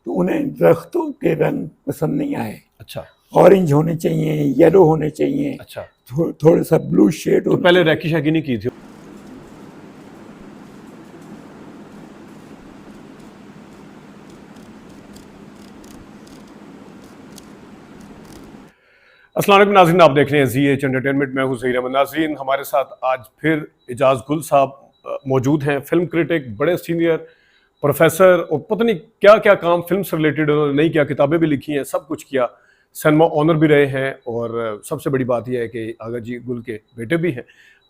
तो उन्हें दरख्तों के रंग पसंद नहीं आए। अच्छा, ऑरेंज होने चाहिए, येलो होने चाहिए, अच्छा। थोड़ा सा ब्लू शेड तो पहले रैकी शैकी नहीं की थी? अस्सलाम वालेकुम नाज़रीन, आप देख रहे हैं ZH एंटरटेनमेंट। मैं हूं ज़हीर अहमद। नाज़रीन, हमारे साथ आज फिर एजाज गुल साहब मौजूद हैं, फिल्म क्रिटिक, बड़े सीनियर प्रोफेसर, और पता नहीं क्या क्या काम फिल्म से रिलेटेड उन्होंने नई क्या किताबें भी लिखी हैं, सब कुछ किया। सिनेमा ऑनर भी रहे हैं, और सबसे बड़ी बात यह है कि आगा जी गुल के बेटे भी हैं।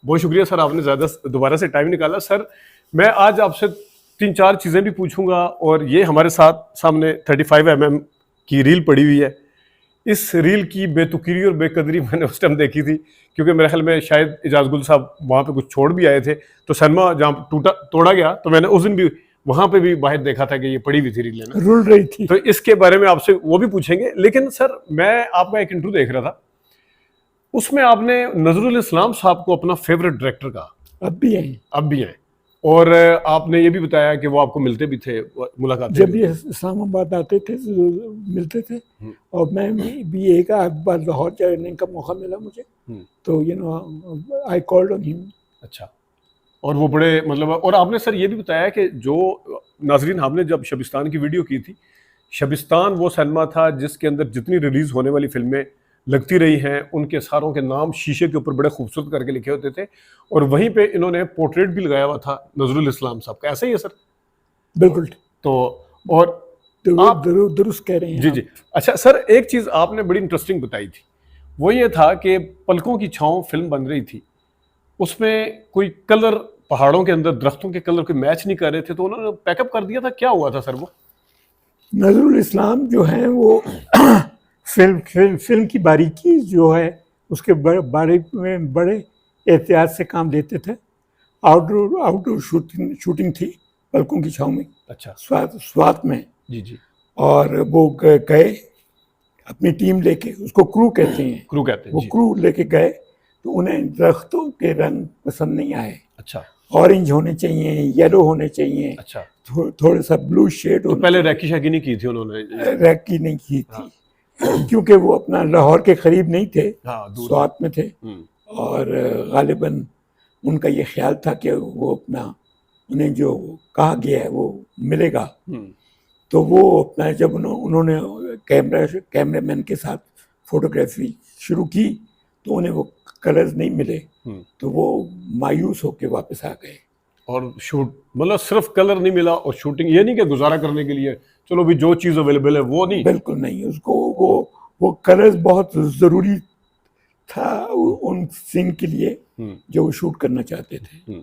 बहुत शुक्रिया सर, आपने ज़्यादा दोबारा से टाइम निकाला। सर, मैं आज आपसे 3-4 चीज़ें भी पूछूंगा, और ये हमारे साथ सामने 35 mm की रील पड़ी हुई है। इस रील की बेतुकीरी और बेकदरी मैंने उस टाइम देखी थी, क्योंकि मेरे ख्याल में शायद एजाज गुल साहब वहाँ पे कुछ छोड़ भी आए थे, तो सिनेमा जहाँ तोड़ा गया, तो मैंने उस दिन भी वहाँ पे भी बाहर देखा था कि ये पड़ी हुई थी रील ना, रुल रही थी। तो इसके बारे में आपसे वो भी पूछेंगे। लेकिन सर, मैं आपका एक इंटरव्यू देख रहा था, उसमें आपने नजरुल इस्लाम साहब को अपना फेवरेट डायरेक्टर कहा। अब भी हैं। अब भी हैं। और आपने ये भी बताया कि वो आपको मिलते भी थे, मुलाकातें जब भी। ये इस्लामाबाद आते थे तो मिलते थे, और मैं भी एक आध बार लाहौर जाने का मौका मिला मुझे, तो आई कॉल्ड ऑन हिम। अच्छा। और वो बड़े मतलब, और आपने सर ये भी बताया कि जो नाजरीन, आपने जब शबिस्तान की वीडियो की थी, शबिस्तान वो सिनेमा था जिसके अंदर जितनी रिलीज होने वाली फिल्में लगती रही हैं, उनके सारों के नाम शीशे के ऊपर बड़े खूबसूरत करके लिखे होते थे, और वहीं पे इन्होंने पोर्ट्रेट भी लगाया हुआ था नजरुल इस्लाम साहब का। ऐसा ही है सर? बिल्कुल। तो और आप दुरुस्त कह रहे हैं जी जी। अच्छा सर, एक चीज आपने बड़ी इंटरेस्टिंग बताई थी, वो ये था कि पलकों की छांव फिल्म बन रही थी, उसमें कोई कलर पहाड़ों के अंदर दरख्तों के कलर कोई मैच नहीं कर रहे थे, तो उन्होंने पैकअप कर दिया था। क्या हुआ था सर वो? नजरुल इस्लाम जो है वो फिल्म की बारीकी जो है उसके बारे में बड़े एहतियात से काम लेते थे। आउटडोर शूटिंग थी पलकों की छांव में। अच्छा। स्वात में। जी जी। और वो गए अपनी टीम लेके, उसको क्रू कहते हैं, क्रू कहते हैं वो जी। क्रू लेके गए, तो उन्हें दरख्तों के रंग पसंद नहीं आए। अच्छा। ऑरेंज होने चाहिए, येलो होने चाहिए, अच्छा। थोड़ा सा ब्लू शेड। तो पहले रैकी शैकी नहीं की थी उन्होंने? रैकी नहीं की थी, क्योंकि वो अपना लाहौर के करीब नहीं थे, स्वात में थे, और गालिबन उनका ये ख्याल था कि वो अपना, उन्हें जो कहा गया है वो मिलेगा। तो वो अपना जब उन्होंने कैमरामैन के साथ फोटोग्राफी शुरू की, तो उन्हें वो कलर्स नहीं मिले, तो वो मायूस होके वापस आ गए। और शूट मतलब सिर्फ कलर नहीं मिला, और शूटिंग ये नहीं कि गुजारा करने के लिए चलो भी जो चीज़ अवेलेबल है वो नहीं, बिल्कुल नहीं। उसको वो कलर्स बहुत ज़रूरी था उन सीन के लिए जो वो शूट करना चाहते थे।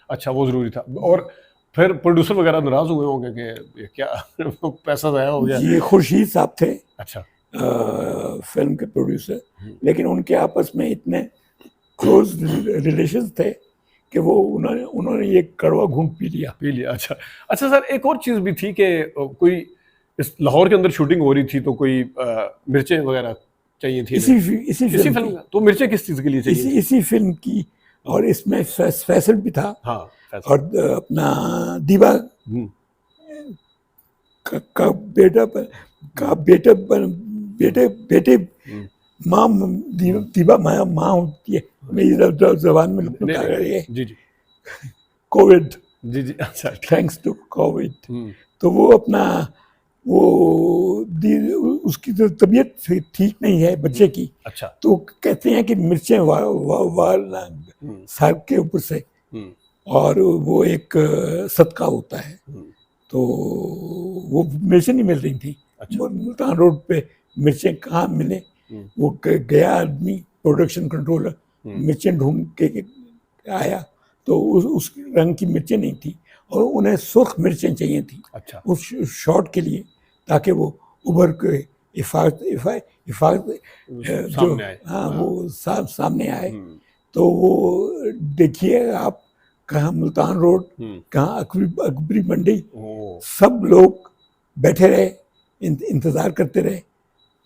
अच्छा, वो ज़रूरी था। और फिर प्रोड्यूसर वगैरह नाराज हुए होंगे कि ये क्या पैसा ज़ाया हो गया। ये खुर्शीद साहब थे। अच्छा। फिल्म के प्रोड्यूसर, लेकिन उनके आपस में इतने क्लोज रिलेशंस थे कि वो उन्होंने ये कड़वा घूंट पी लिया। अच्छा। अच्छा सर, एक और चीज़ भी थी कि कोई इस लाहौर के अंदर शूटिंग हो रही थी, तो कोई मिर्चें वगैरह चाहिए थी इसी फिल्म का। तो मिर्चें किस चीज़ के लिए चाहिए? इसी फिल्म की। और इसमें फैसल भी था। हाँ, और अपना दीवा का बेटे माँ, दीवा माँ होती है, मेरी जबान में लुक आ रही है। जी जी। कोविड। जी जी। अच्छा। Thanks to Covid. तो वो अपना उसकी तो तबीयत ठीक नहीं है बच्चे की। अच्छा। तो कहते हैं कि मिर्चें वार सर के ऊपर से, और वो एक सदका होता है, तो वो मिर्चें नहीं मिल रही थी। अच्छा। मुल्तान रोड पे मिर्चें कहाँ मिले, वो गया आदमी प्रोडक्शन कंट्रोलर, मिर्चें ढूंढ के आया, तो उस रंग की मिर्चें नहीं थी, और उन्हें सुर्ख मिर्चें चाहिए थी। अच्छा। उस शॉट के लिए, ताकि वो उभर के सामने आए। हाँ, वो सामने आए। तो वो देखिए आप, कहाँ मुल्तान रोड, कहाँ अकबरी मंडी, सब लोग बैठे रहे, इंतजार करते रहे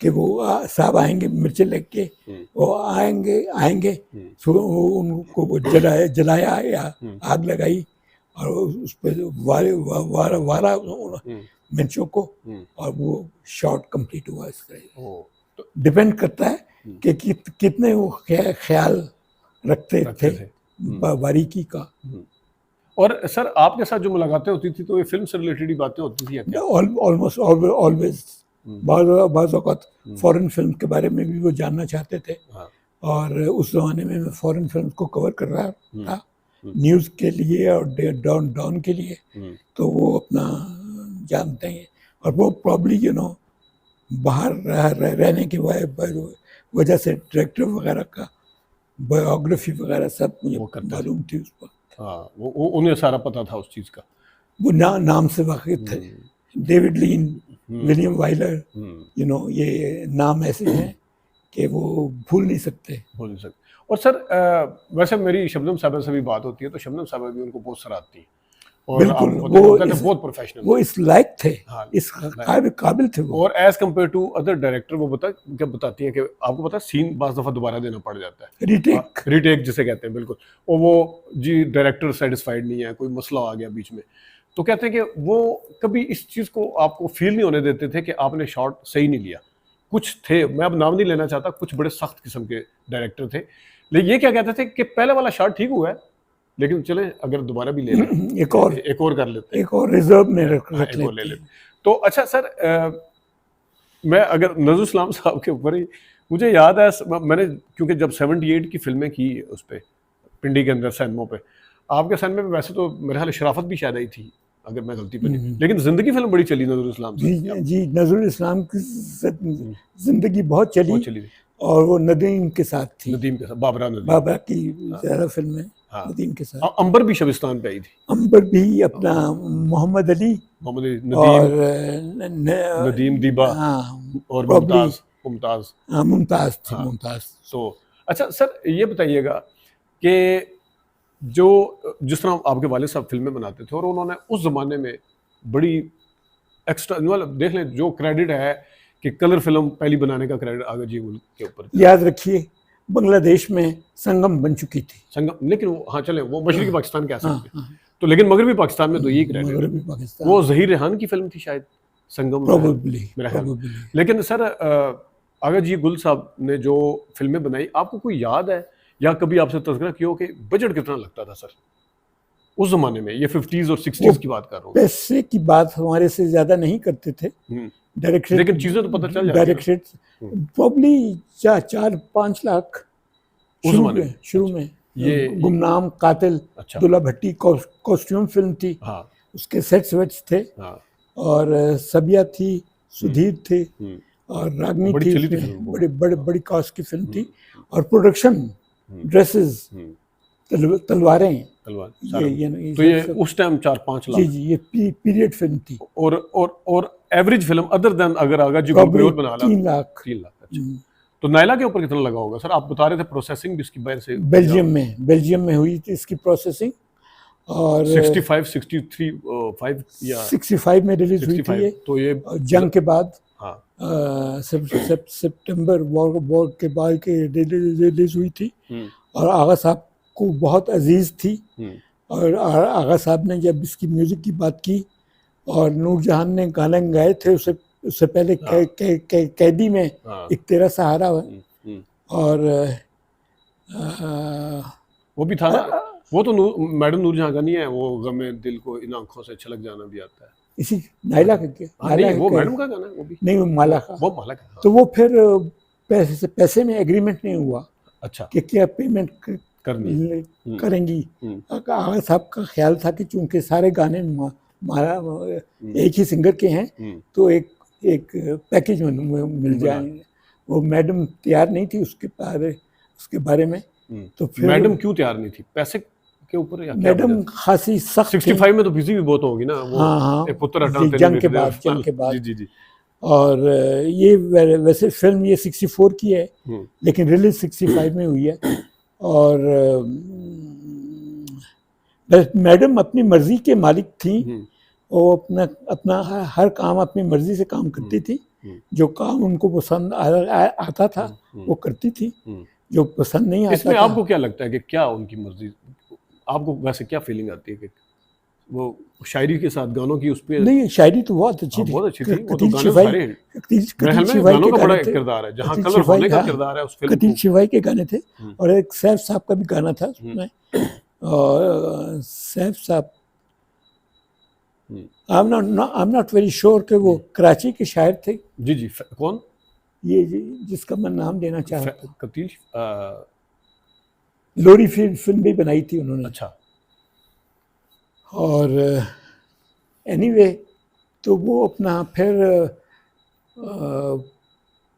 कि वो साहब आएंगे मिर्चें लेके। वो आएंगे उनको वो जलाया या आग लगाई, और उस पर वारा बेंचों को, और वो शॉट कंप्लीट हुआ इसका। तो डिपेंड करता है कि कितने वो ख्याल रखते थे बारीकी का। और सर आपके साथ जो मुलाकातें होती थी तो ये फिल्म से रिलेटेड ही बातें होती थी या क्या? Almost always. बाज़ औक़ात फॉरेन फिल्म के बारे में भी वो जानना चाहते थे। और उस ज़माने में मैं फॉरेन फिल्म को कवर कर रहा था न्यूज़ के लिए और डॉन के लिए, तो वो अपना जानते हैं। और वो प्रॉब्ली बाहर रहने की वजह से डायरेक्टर वगैरह का बायोग्राफी वगैरह सब मुझे मालूम थी उस पर। हाँ, वो उन्हें सारा पता था उस चीज़ का। वो नाम से वाकिफ थे। डेविड लीन, विलियम वाइलर, ये नाम ऐसे हैं कि वो भूल नहीं सकते। और सर वैसे मेरी शबनम साहबा से भी बात होती है तो शबनम साहबा भी उनको बहुत सराहती हैं। और बिल्कुल, बहुत प्रोफेशनल, वो इस लायक थे। हाँ, इस काबिल थे वो। और as compare to other director वो बताती हैं कि आपको पता है सीन बाज़ दफ़ा दोबारा देना पड़ जाता है, रीटेक जिसे कहते हैं। बिल्कुल। और वो जी डायरेक्टर सेटिस्फाइड नहीं है, कोई मसला आ गया बीच में, तो कहते हैं कि वो कभी इस चीज़ को आपको फील नहीं होने देते थे कि आपने शॉट सही नहीं लिया। कुछ थे, मैं अब नाम नहीं लेना चाहता, कुछ बड़े सख्त किस्म के डायरेक्टर थे, लेकिन ये क्या कहते थे कि पहले वाला शॉट ठीक हुआ है लेकिन चले अगर दोबारा भी ले लें एक और कर लेते, एक और रिजर्व में रख लेते। तो अच्छा सर मैं अगर नज़रुल इस्लाम साहब के ऊपर ही मुझे याद है, मैंने क्योंकि जब 78 की फिल्में की उस पर पिंडी के अंदर सैनमों पे, आपके सैन में वैसे तो मेरे ख्याल शराफत भी शायद आई थी अगर मैं गलती पे नहीं, लेकिन जिंदगी फिल्म बड़ी चली नज़रुल इस्लाम साहब। जी नज़रुल इस्लाम की जिंदगी बहुत चली और वो नदीम के साथ थी। नदीम के साथ, बाबरा की ज़्यादा फिल्में नदीम के साथ। अंबर भी शबिस्तान पे आई थी। अंबर भी अपना मोहम्मद अली और नदीम दीबा और मुमताज़ थी। तो अच्छा सर ये बताइएगा कि जिस तरह आपके वाले साहब फिल्में बनाते थे और उन्होंने उस ज़माने में बड़ी एक्स्ट्रा, मतलब देख लें जो क्रेडिट है कि कलर फिल्म पहली बनाने का क्रेडिट आगा जी के ऊपर। याद रखिए बांग्लादेश में संगम बन चुकी थी। संगम, लेकिन वो चले वो मशरकी पाकिस्तान कह सकते हैं, तो लेकिन मगरबी पाकिस्तान में तो यही क्रेडिट। वो ज़हीर रेहान की फिल्म थी शायद संगम, मेरा ख्याल। लेकिन सर आगा जी गुल साहब ने जो फिल्में बनाई, आपको कोई याद है या कभी आपसे तज़किरा किया हो कि बजट कितना लगता था सर उस जमाने में? ये 50s और 60s की बात कर रहा हूँ। पैसे की बात हमारे से ज्यादा नहीं करते थे डायरेक्टर, लेकिन चीजें तो पता चल जाती डायरेक्टर प्रॉब्ली 4-5 लाख शुरू में ये गुमनाम कातिल, दुल्ला भट्टी कॉस्ट्यूम फिल्म थी। उसके सेट्स वेट्स थे और सबिया थी, सुधीर थे और रागनी थी। बड़ी कॉस्ट की फिल्म थी और प्रोडक्शन, ड्रेसेस, तलवारें, तो ये उस टाइम 4-5 लाख। जी ये पीरियड फिल्म थी। और एवरेज फिल्म अदर देन अगर आगा जी बना 3 लाख। अच्छा। तो नायला के ऊपर कितना लगा होगा सर? आप बता रहे थे प्रोसेसिंग भी इसकी वजह से बेल्जियम में हुई थी इसकी प्रोसेसिंग, और 65 में रिलीज हुई थी। तो ये जंग के बाद सितंबर वॉर के बाद के रिलीज हुई थी और आगा साहब को बहुत अजीज थी। और आगा साहब ने जब इसकी म्यूजिक की बात की और नूरजहान ने गाने गाए थे उससे पहले कैदी में एक तेरा सहारा है और वो भी था ना, वो तो मैडम नूरजहां का नहीं है, वो गमे दिल को इन आंखों से छलक जाना भी आता है। इसी नायला का क्या? वो मैडम का गाना है, वो भी नहीं, वो माला का। तो वो फिर पैसे में एग्रीमेंट नहीं हुआ। अच्छा, कि क्या पेमेंट करेंगी। आगा साहब का ख्याल था कि चूंकि सारे गाने एक ही सिंगर के हैं तो एक पैकेज में मिल जाएंगे। वो मैडम तैयार नहीं थी उसके बारे में। तो फिर मैडम क्यों तैयार नहीं थी? पैसे के ऊपर या क्या? मैडम खासी सख्त 65 में तो बिजी भी बहुत होगी ना वो। हाँ, पुत्र जंग के बाद। जी। और ये वैसे फिल्म ये 64 की है लेकिन रिलीज 65 में हुई है। और मैडम अपनी मर्जी के मालिक थी। वो अपना हर काम अपनी मर्जी से काम करती थी। जो काम उनको पसंद आता था वो करती थी, जो पसंद नहीं आता। इसमें आपको क्या लगता है कि क्या उनकी मर्जी, आपको वैसे क्या फीलिंग आती है कि वो शायरी के साथ गानों की उस पे नहीं, शायरी तो बहुत अच्छी थी, बहुत अच्छी थी। वो तो कतील गाने शिफाई, सारे कतील महल में शिफाई गानों के का बड़ा गाने थे, किरदार है, जहाँ कतील कलर शिफाई, होने का हाँ, किरदार है उस फिल्म कतील को। शिफाई के गाने थे। और एक सैफ साहब का भी गाना था उसमें, और सैफ साहब, I am not very sure कि वो कराची के शायर थे। जी जी, कौन? ये जिसका मैं नाम लेना चाहता हूँ, कतील लोरी फिल्म भी बनाई थी उन्होंने। अच्छा, और एनीवे तो वो अपना फिर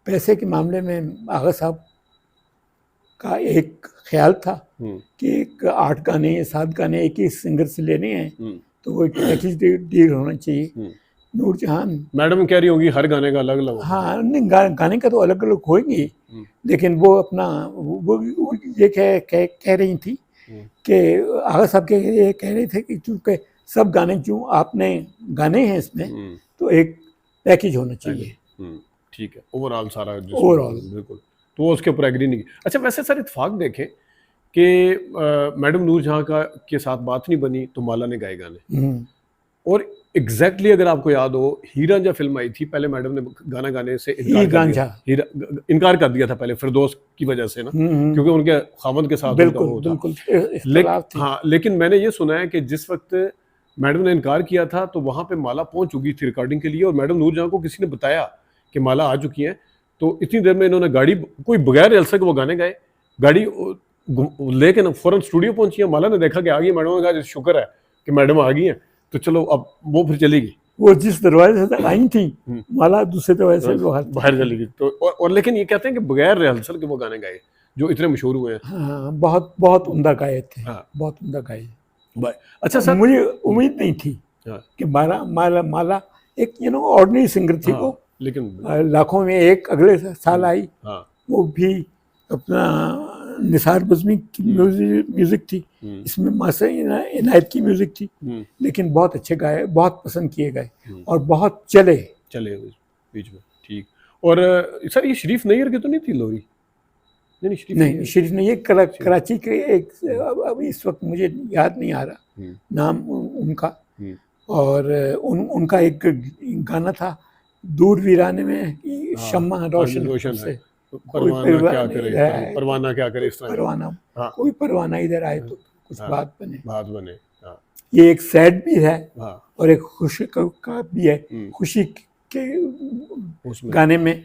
पैसे के मामले में आगा साहब का एक ख्याल था कि एक 8 गाने या 7 गाने एक ही सिंगर से लेने हैं, तो वो एक पैकेज डील होना चाहिए। नूरजहान मैडम कह रही होगी हर गाने का अलग अलग। हाँ, नहीं, गाने का तो अलग अलग होंगे, लेकिन वो अपना वो ये कह रही थी कि आगा साहब के ये कह रहे थे कि चूँकि सब गाने जो आपने गाने हैं इसमें, तो एक पैकेज होना चाहिए। ठीक है, ओवरऑल सारा ओवरऑल बिल्कुल, तो वो उसके ऊपर एग्री नहीं की। अच्छा, वैसे सर इत्तेफाक देखें कि मैडम नूरजहां का के साथ बात नहीं बनी तो माला ने गाए गाने, और एग्जैक्टली अगर आपको याद हो, हीरा जब फिल्म आई थी, पहले मैडम ने गाना गाने से इनकार कर दिया था पहले फिरदौस की वजह से ना, क्योंकि उनके खामद के साथ बिल्कुल हाँ, लेकिन मैंने ये सुना है कि जिस वक्त मैडम ने इनकार किया था तो वहां पे माला पहुंच चुकी थी रिकॉर्डिंग के लिए, और मैडम नूरजहां को किसी ने बताया कि माला आ चुकी है, तो इतनी देर में इन्होंने गाड़ी, कोई बगैर रिहर्सल के वो गाने गाए, गाड़ी लेके ना फौरन स्टूडियो पहुंची है। माला ने देखा कि आ गई मैडम, ने कहा शुक्र है कि मैडम आ गई है, तो चलो अब वो फिर चली गई। वो जिस दरवाजे से आई थी, माला दूसरे दरवाजे से बाहर चली गई। तो और लेकिन ये कहते हैं कि बगैर रिहर्सल के वो गाने गाए जो इतने मशहूर हुए हैं। हाँ, बहुत बहुत उम्दा गाए थे। हाँ, बहुत उम्दा गाए। अच्छा सर, मुझे उम्मीद नहीं थी कि माला एक ऑर्डिनरी सिंगर थी। वो लेकिन लाखों में एक अगले साल आई, वो भी अपना निसार बज़मी की म्यूजिक थी, इसमें मासा इनायत की म्यूजिक थी, लेकिन बहुत अच्छे गाए, बहुत पसंद किए गए और बहुत चले बीच में। ठीक। और सर ये शरीफ नैयर की तो नहीं थी लोरी? नहीं, शरीफ नैयर कराची के एक, अब इस वक्त मुझे याद नहीं आ रहा नाम उनका, और उनका एक गाना था, दूर वीराने में शम्मा रोशन से, परवाना क्या करे इस तरह, परवाना कोई परवाना इधर आए तो कुछ बात बने। हाँ। ये एक सैड भी है और एक खुशी का भी है। खुशी के गाने में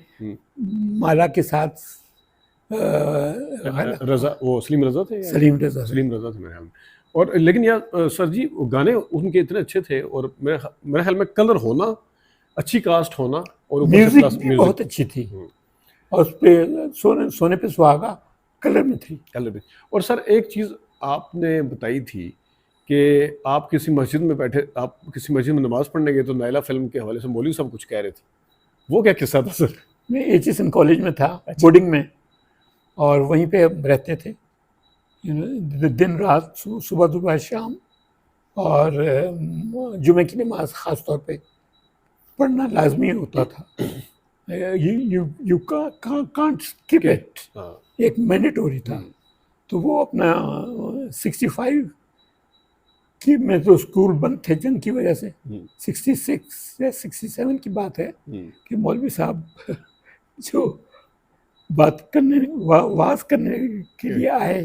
माला के साथ रजा, वो सलीम रजा थे, सलीम रजा थे मेरे ख्याल में। और लेकिन यार सर जी, गाने उनके इतने अच्छे थे, और मेरे ख्याल में कलर होना, अच्छी कास्ट होना, और म्यूजिक बहुत अच्छी थी, और उस पे सोने पे सुहागा कलर में थी। और सर एक चीज़ आपने बताई थी कि आप किसी मस्जिद में बैठे, आप किसी मस्जिद में नमाज पढ़ने गए तो नायला फिल्म के हवाले से मौलवी साहब कुछ कह रहे थे, वो क्या किस्सा था सर? मैं HSN कॉलेज में था, बोर्डिंग में, और वहीं पे रहते थे दिन रात, सुबह शाम, और जुमे की नमाज ख़ास तौर पे पढ़ना लाजमी होता था। यू कांट स्किप इट, एक मैंडेटरी था। तो वो अपना 65 की में तो स्कूल बंद थे जंग की वजह से, 66 या 67 की बात है कि मौलवी साहब जो बात करने, वाज करने के लिए आए,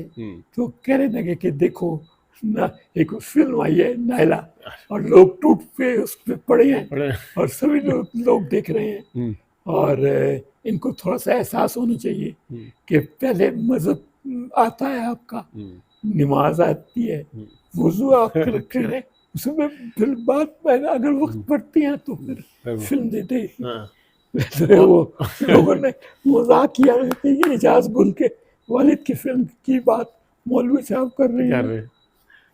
तो कहने लगे कि देखो ना, एक फिल्म आई है नायला, और लोग टूट पे उस पर पड़े हैं, और सभी लोग देख रहे हैं, और इनको थोड़ा सा एहसास होना चाहिए कि पहले मजहब आता है आपका, नमाज आती है, वुज़ू आप करें, उसमें फिर बात अगर वक्त पड़ती है तो फिर फिल्म देते हैं। वो लोगों ने मजाक किया कि ये एजाज गुल के वालिद की फिल्म की बात मौलवी साहब कर रहे हैं,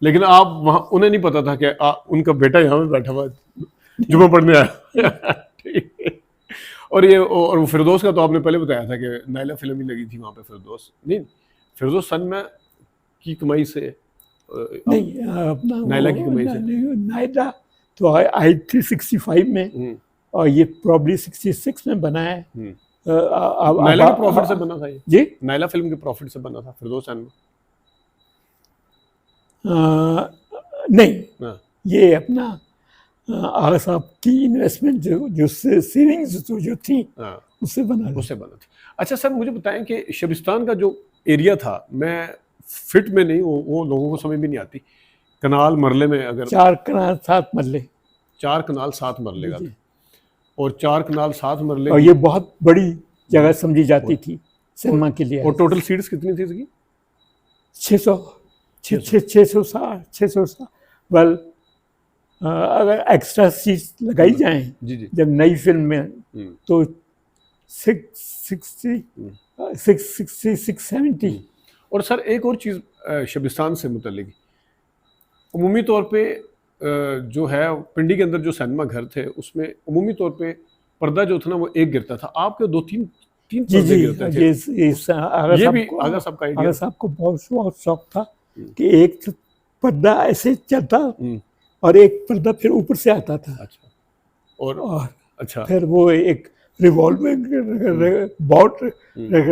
लेकिन आप वहाँ, उन्हें नहीं पता था कि उनका बेटा यहाँ पे बैठा हुआ जुम्मा पढ़ने आया। ठीक है। और ये, और वो फिरदौस का तो आपने पहले बताया था कि नायला फिल्म ही लगी थी वहाँ पे, फिरदौस सन में की कमाई से नहीं, अपना नायला की कमाई से, नायला तो आई थी 65 में, और ये प्रॉब्ली 66 में बना है। नायला के प्रॉफिट से बना था ये जी, नायला फिल्म के प्रॉफिट से बना था फिरदौस सन में? नहीं, ये अपना आगा साहब की इन्वेस्टमेंट जो सेविंग्स जो थी उससे बना थी। अच्छा सर, मुझे बताएं कि शबिस्तान का जो एरिया था, मैं फिट में नहीं, वो लोगों को समझ भी नहीं आती। कनाल मरले में अगर 4 कनाल 7 मरले, 4 कनाल 7 मरले का था, और 4 कनाल 7 मरले, और ये बहुत बड़ी जगह समझी जाती थी सिनेमा के लिए। और टोटल सीट्स कितनी थी इसकी? 660 वेल, अगर एक्स्ट्रा सीट्स लगाई जाएं जी जी, जब नई फिल्म में तो 670। और सर एक और चीज़ शबिस्तान से मुतल्लिक, उमूमी तौर पे जो है पिंडी के अंदर जो सिनेमा घर थे उसमें उमूमी तौर पे पर्दा जो था ना वो एक गिरता था, आपके 2-3 पर्दे गिरते थे। ये भी आगा साहब का आइडिया? आगा साहब को बहुत शौक था कि एक पर्दा ऐसे चलता और एक पर्दा फिर ऊपर से आता था। अच्छा, और अच्छा, फिर वो एक रिवॉल्विंग बॉल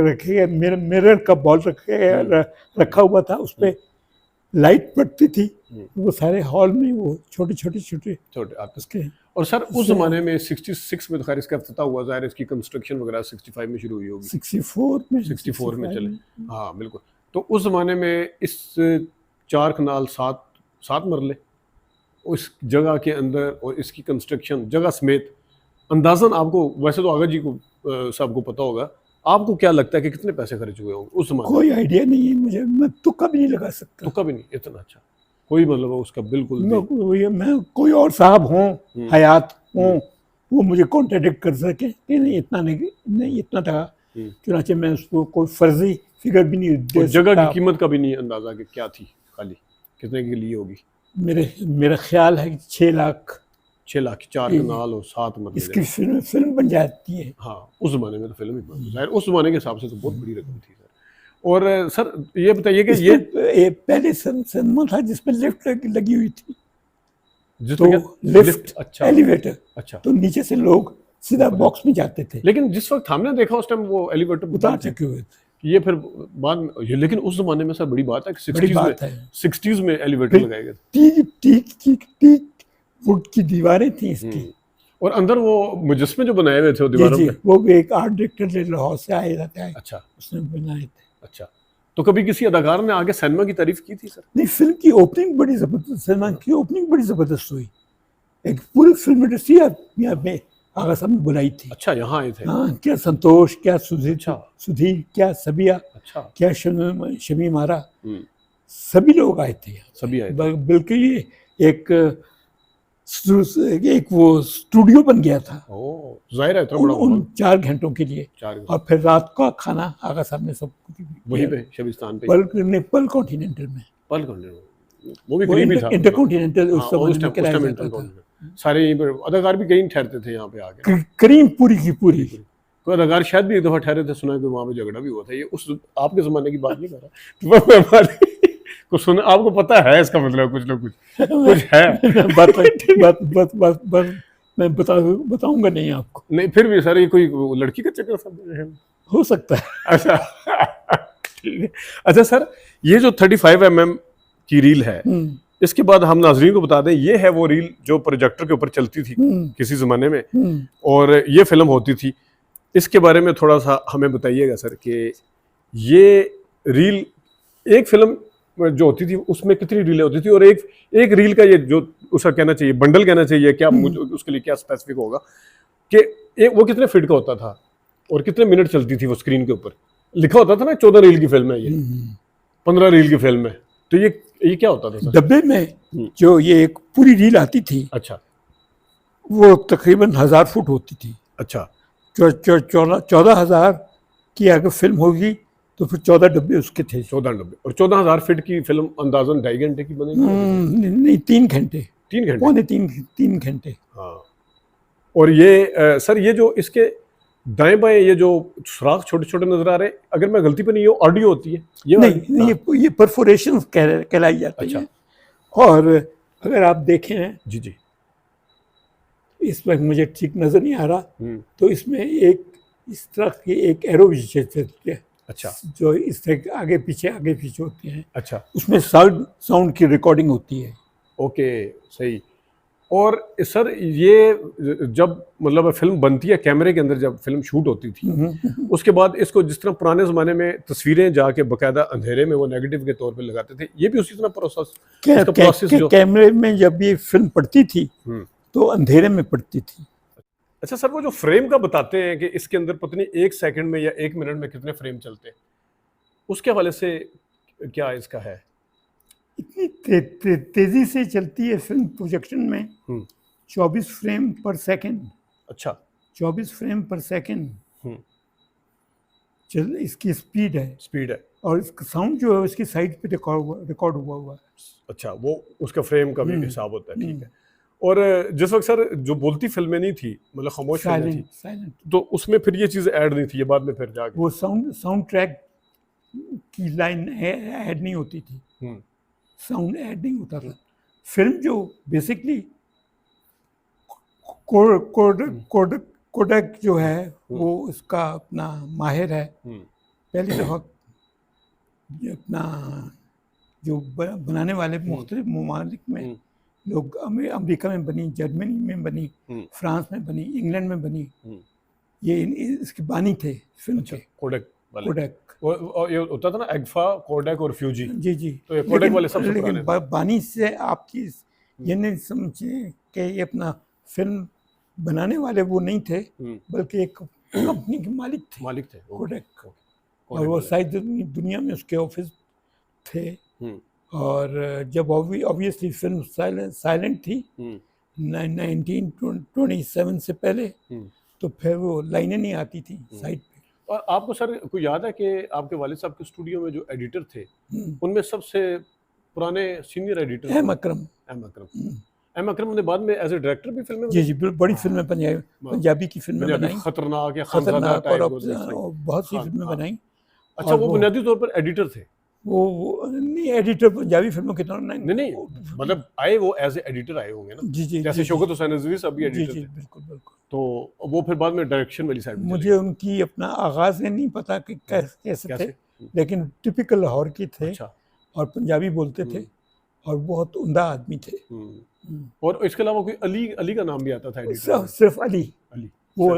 रखे, मिरर का बॉल रखा हुआ था, उस पर लाइट पड़ती थी, वो सारे हॉल में वो छोटे आपस के। और सर उस जमाने में 66 में तो खैर इसका इफ्तिताह हुआ, ज़ाहिर इसकी कंस्ट्रक्शन वगैरह 65 में शुरू हुई होगी, 64 में चले, हाँ बिल्कुल। तो उस जमाने में इस 4 कनाल 7 मरले उस जगह के अंदर और इसकी कंस्ट्रक्शन जगह समेत, अंदाजन आपको, वैसे तो आगा जी को साहब को पता होगा, आपको क्या लगता है कि कितने पैसे खर्च हुए होंगे उस समय? कोई आइडिया नहीं है मुझे, मैं तुक्का भी नहीं लगा सकता। तुक्का भी नहीं? इतना अच्छा कोई मतलब उसका बिल्कुल मैं कोई और साहब हों हयात हों वो मुझे कॉन्ट्रडिक्ट कर सके कि नहीं इतना नहीं इतना था, चुनाचे मैं उसको कोई फर्जी फिगर भी नहीं दे सकता। जगह की कीमत का भी नहीं अंदाजा कि क्या थी, खाली कितने के लिए होगी? मेरा ख्याल है 6 लाख 4 कनाल और 7 मरले इसकी फिल्म बन जाती है। हाँ उस जमाने में तो फिल्म ही बन जाए, उस जमाने के हिसाब से तो बहुत बड़ी रकम थी सर। और सर ये बताइए कि ये पहले सिनेमा था जिसमें लिफ्ट लगी हुई थी, तो लिफ्ट, अच्छा, एलिवेटर, अच्छा, तो नीचे से लोग सीधा बॉक्स में जाते थे। लेकिन जिस वक्त हमने देखा उस टाइम वो एलिवेटर उतार चुके हुए थे, ये फिर बाद, लेकिन उस जमाने में सर बड़ी बात है कि 60s में एलिवेटर लगाए गए। टीक वुड की दीवारें थी इसकी, और अंदर वो मुजस्मे जो बनाए हुए थे दीवारों पे, वो भी एक आर्ट डायरेक्टर लाहौर से आए जाता है, अच्छा, उसने बनाए थे। अच्छा, तो कभी किसी अदाकार ने आगे सिनेमा की तारीफ की थी सर? नहीं, फिल्म की ओपनिंग बड़ी जबरदस्त, सिनेमा की ओपनिंग बड़ी जबरदस्त हुई, एक पूरी फिल्म इंडस्ट्री यहाँ पे आगा साहब ने बुलाई थी। अच्छा, यहाँ आए थे? हाँ, क्या संतोष, क्या सुधीर, क्या सबिया, अच्छा, क्या शमी मारा, सभी लोग आए थे, सभी आए थे। बल्कि एक वो स्टूडियो बन गया था जाहिर है उन 4 घंटों के लिए, और फिर रात का खाना आगा साहब ने सब वहीं पे शबिस्तान पे, पल कॉन्टिनेंटल में, वो भी करीब ही था, इंटरकॉन्टिनेंटल उस समय में किराया जाता था। सारे अदाकार भी कहीं ठहरते थे यहाँ पे आके, करीम पूरी की पूरी। कोई अदाकार शायद भी एक दफा ठहरे थे, सुना है कि वहाँ पे झगड़ा भी हुआ था। ये उस आपके जमाने की बात नहीं कर रहा कुछ सुना, आपको पता है इसका मतलब कुछ है बस मैं बताऊंगा नहीं आपको। नहीं, फिर भी सर ये कोई लड़की का चक्कर सब हो सकता है। अच्छा ठीक है। अच्छा सर, ये जो 35 mm की रील है, इसके बाद हम नाजरीन को बता दें, ये है वो रील जो प्रोजेक्टर के ऊपर चलती थी किसी जमाने में, और ये फिल्म होती थी। इसके बारे में थोड़ा सा हमें बताइएगा सर कि ये रील, एक फिल्म जो होती थी उसमें कितनी रीलें होती थी, और एक रील का ये जो उसका कहना चाहिए, बंडल कहना चाहिए क्या, मुझे उसके लिए क्या स्पेसिफिक होगा कि वो कितने फीट का होता था और कितने मिनट चलती थी वो स्क्रीन के ऊपर लिखा होता था ना, 14 रील की फिल्म है ये, 15 रील की फिल्म है, तो ये क्या होता था सर? डब्बे में जो ये एक पूरी रील आती थी, अच्छा, वो तकरीबन 1000 फुट होती थी। अच्छा, 14,000 की अगर फिल्म होगी तो फिर 14 डब्बे उसके थे। 14 डब्बे, और 14,000 फीट की फिल्म अंदाजन 2.5 घंटे की बनेगी? नहीं, 3 घंटे, 3 घंटे, पौने 3 घंटे। हाँ। और ये सर ये जो इसके दाएं बाएं ये जो सुराख छोटे छोटे नजर आ रहे हैं, अगर मैं गलती पे नहीं, ऑडियो होती है ये नहीं, ये परफोरेशन कहलाई जाती है। और अगर आप देखें, जी, इस वक्त मुझे ठीक नजर नहीं आ रहा, तो इसमें एक इस तरह की एक एरो चलती है, अच्छा, जो इस तरह आगे पीछे होती है। अच्छा, उसमें साउंड की रिकॉर्डिंग होती है। ओके, सही। और सर ये जब मतलब फिल्म बनती है कैमरे के अंदर, जब फिल्म शूट होती थी उसके बाद इसको जिस तरह पुराने ज़माने में तस्वीरें जाके बाकायदा अंधेरे में वो नेगेटिव के तौर पे लगाते थे, ये भी उसी तरह प्रोसेस, इसका प्रोसेस जो कैमरे में जब ये फिल्म पड़ती थी तो अंधेरे में पड़ती थी। अच्छा सर, वो जो फ्रेम का बताते हैं कि इसके अंदर पता नहीं 1 सेकंड में या 1 मिनट में कितने फ्रेम चलते हैं, उसके हवाले से क्या इसका है? इतनी तेजी से चलती है फिल्म प्रोजेक्शन में, 24 फ्रेम पर सेकंड। अच्छा, 24 फ्रेम पर सेकंड हम्म, चल इसकी स्पीड है। स्पीड है। और इसका साउंड जो है उसकी साइड पे रिकॉर्ड हुआ है। अच्छा, वो उसका फ्रेम का भी हिसाब होता है, ठीक है। और जिस वक्त सर जो बोलती फिल्में नहीं थी, मतलब खामोश फिल्में थी, साइलेंट, तो उसमें फिर ये चीज़ ऐड नहीं थी, ये बाद में फिर जाके वो साउंड ट्रैक की लाइन ऐड नहीं होती थी, साउंड ऐड नहीं होता था। फिल्म जो बेसिकली कोडक जो है वो इसका अपना माहिर है। पहली दफ़ा अपना जो बनाने वाले मुख्तलिफ ममालिक में लोग, अमेरिका में बनी, जर्मनी में बनी, फ्रांस में बनी, इंग्लैंड में बनी, ये इसके बानी थे फिल्म के। कोडक और ये होता था ना, एग्फा, कोडक और फ्यूजी। जी जी। तो ये कोडक वाले सबसे पुराने। लेकिन बानी से आपकी ये नहीं समझे कि ये अपना फिल्म बनाने वाले वो नहीं थे, बल्कि एक कंपनी के मालिक थे कोडक। और वो सारी दुनिया में उसके ऑफिस थे। और जब ऑब्वियसली फिल्म साइलेंट थी 1927 से पहले, तो फिर वो लाइनें नहीं आती थी साइड पे। और आपको सर कोई याद है कि आपके वालिद साहब के स्टूडियो में जो एडिटर थे उनमें सबसे पुराने सीनियर एडिटर एम अकरम ने बाद में एज ए डायरेक्टर भी फिल्में? जी जी, बड़ी फिल्में पंजाबी की फिल्में बनाई, खतरनाक या खतरनाक, और बहुत सी फिल्में बनाई। अच्छा, वो बुनियादी तौर पर एडिटर थे? वो नहीं, एडिटर पंजाबी फिल्मों के तरह नहीं, मतलब आए वो एज ए एडिटर आए होंगे ना। जी जी, जैसे शौकत हुसैन रिजवी साहब भी एडिटर थे। बिल्कुल बिल्कुल। तो वो फिर बाद में डायरेक्शन वाली साइड में मुझे उनकी अपना आगाज में नहीं पता कि कैसे थे, लेकिन टिपिकल लाहौर की थे। अच्छा। और पंजाबी बोलते थे और बहुत उम्दा आदमी थे। और इसके अलावा कोई अली का नाम भी आता था एडिटर? सिर्फ अली वो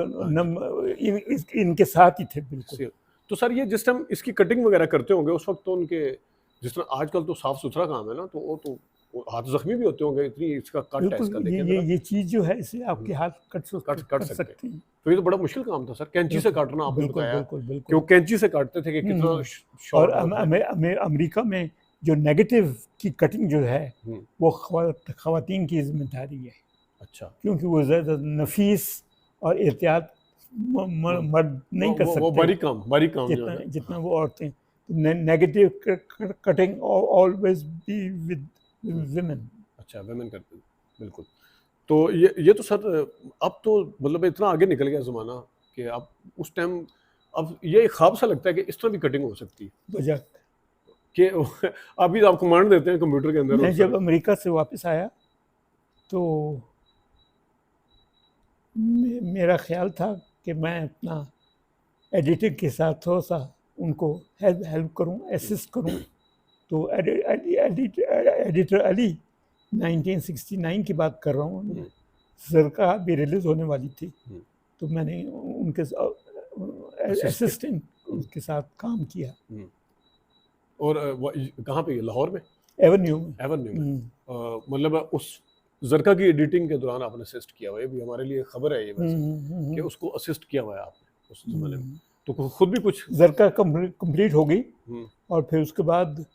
इनके साथ ही थे बिल्कुल। तो सर ये जिस टाइम इसकी कटिंग वगैरह करते होंगे उस वक्त तो उनके, जिस तरह आजकल तो साफ सुथरा काम है ना, तो वो तो हाथ जख्मी भी होते होंगे, इतनी इसका कट है इसका। ये चीज़ जो है इसे आपके हाथ कट सकते हैं। तो ये तो बड़ा मुश्किल काम था सर, कैंची से काटना। आपने बताया बिल्कुल कि वो कैंची से काटते थे कि कितना शॉर्ट। और अमेरिका में जो नेगेटिव की कटिंग जो है वो ख़वातीन की जिम्मेदारी है। अच्छा। क्योंकि वो ज़्यादा नफीस और एहतियात मर्द नहीं कर सकते, वो बारीक काम जितना वो औरतें। Negative cutting always be with women. अच्छा, विमेन करते हैं, बिल्कुल। तो ये तो सर अब तो मतलब इतना आगे निकल गया ज़माना कि अब उस टाइम, अब ये ख्वाब सा लगता है कि इस तरह भी कटिंग हो सकती है बजाक कि अभी आप कमांड देते हैं कंप्यूटर के अंदर। मैं जब अमेरिका से वापस आया तो मेरा ख्याल था कि मैं अपना एडिटिंग के साथ थोड़ा सा उनको हेल्प करूं, असिस्ट करूं। तो एडिटर अली 1969 की बात कर रहा हूँ, ज़रका भी रिलीज़ होने वाली थी, तो मैंने उनके असिस्टेंट के साथ काम किया। और कहाँ पे? लाहौर में? एवेन्यू में। मतलब उस ज़रका की एडिटिंग के दौरान आपने असिस्ट किया हुआ है, भी हमारे लिए खबर है ये वैसे कि उसको असिस्ट किया हुआ है आपने उस ज़माने में। तो खुद भी कुछ ज़रका कंप्लीट हो गई और फिर उसके बाद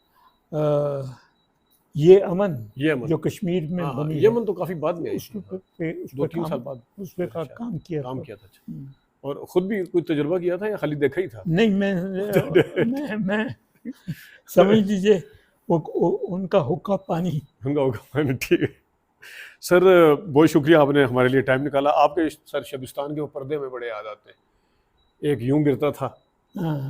ये अमन जो कश्मीर में बनी, ये अमन तो काफ़ी बाद में आई, 2-3 साल बाद उस पर काम किया था। और खुद भी कोई तजुर्बा किया था या खाली देखा ही था? नहीं, मैं समझ लीजिए उनका हुक्का पानी। ठीक है सर, बहुत शुक्रिया, आपने हमारे लिए टाइम निकाला। आपके सर शबिस्तान के वो पर्दे में बड़े याद आते हैं, एक यूं गिरता था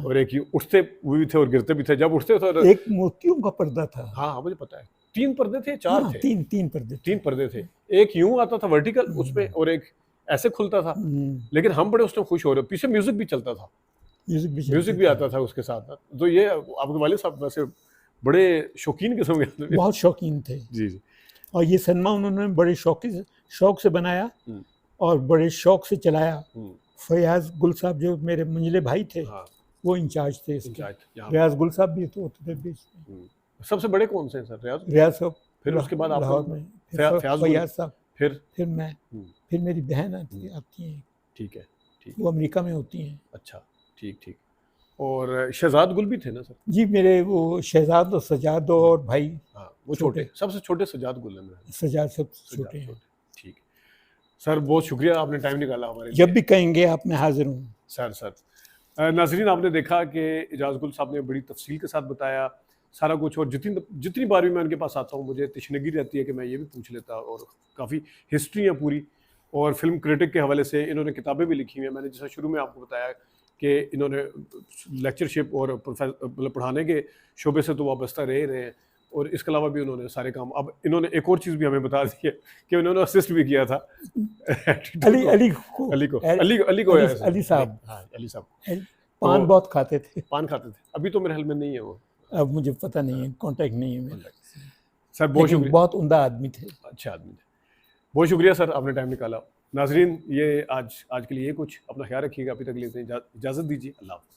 और एक यूं उठते भी थे और गिरते भी थे। जब उठते थे एक मोतियों का पर्दा था। हाँ, मुझे पता है। 3 पर्दे थे, 4 थे? 3 पर्दे थे। एक यूं आता था वर्टिकल उसमें और एक ऐसे खुलता था। लेकिन हम बड़े उसमें खुश हो रहे, पीछे म्यूजिक भी चलता था, म्यूजिक भी आता था उसके साथ। तो ये आपके वालिद साहब वैसे बड़े शौकीन किस्म के, बहुत शौकीन थे। जी। और ये सिनेमा उन्होंने बड़े शौक से बनाया और बड़े शौक से चलाया। फयाज गुल साहब जो मेरे मंझले भाई थे, वो इंचार्ज थे इसके। रियाज गुल साहब भी तो होते थे बीच में। सबसे बड़े कौन से हैं सर? रियाज साहब, फिर उसके बाद लाहौर में फयाज साहब, फिर मैं, फिर मेरी बहन आती हैं। ठीक है, ठीक। वो अमेरिका में होती हैं। अच्छा, ठीक ठीक। और शहजाद गुल भी थे ना सर? जी, मेरे वो शहजाद और सजाद और भाई। हाँ, वो छोटे, सबसे छोटे सजाद गुल हैं। सजाद सबसे छोटे हैं। ठीक सर, बहुत शुक्रिया, आपने टाइम निकाला हमारे लिए। जब भी कहेंगे आप, मैं हाजिर हूँ सर। नाज़रीन, आपने देखा कि एजाज गुल साहब ने बड़ी तफसील के साथ बताया सारा कुछ, और जितनी बार भी मैं उनके पास आता हूँ मुझे तशनगी रहती है कि मैं ये भी पूछ लेता, और काफ़ी हिस्ट्री है पूरी। और फिल्म क्रिटिक के हवाले से इन्होंने किताबें भी लिखी हुई हैं। मैंने जैसा शुरू में आपको बताया कि इन्होंने लेक्चरशिप और मतलब पढ़ाने के शोबे से तो वाबस्ता रहे हैं, और इसके अलावा भी उन्होंने सारे काम, अब इन्होंने एक और चीज़ भी हमें बता दी है कि उन्होंने असिस्ट भी किया था अली साहब पान बहुत खाते थे। अभी तो मेरे ख्याल में नहीं है वो, अब मुझे पता नहीं है, कांटेक्ट नहीं है मेरा सर। बहुत शुक्रिया, बहुत उम्दा आदमी थे, अच्छे आदमी थे। बहुत शुक्रिया सर, आपने टाइम निकाला। नाजरीन, ये आज के लिए ये कुछ, अपना ख्याल रखिएगा। अभी तक लेते हैं इजाज़त दीजिए, अल्लाह हाफ़िज़।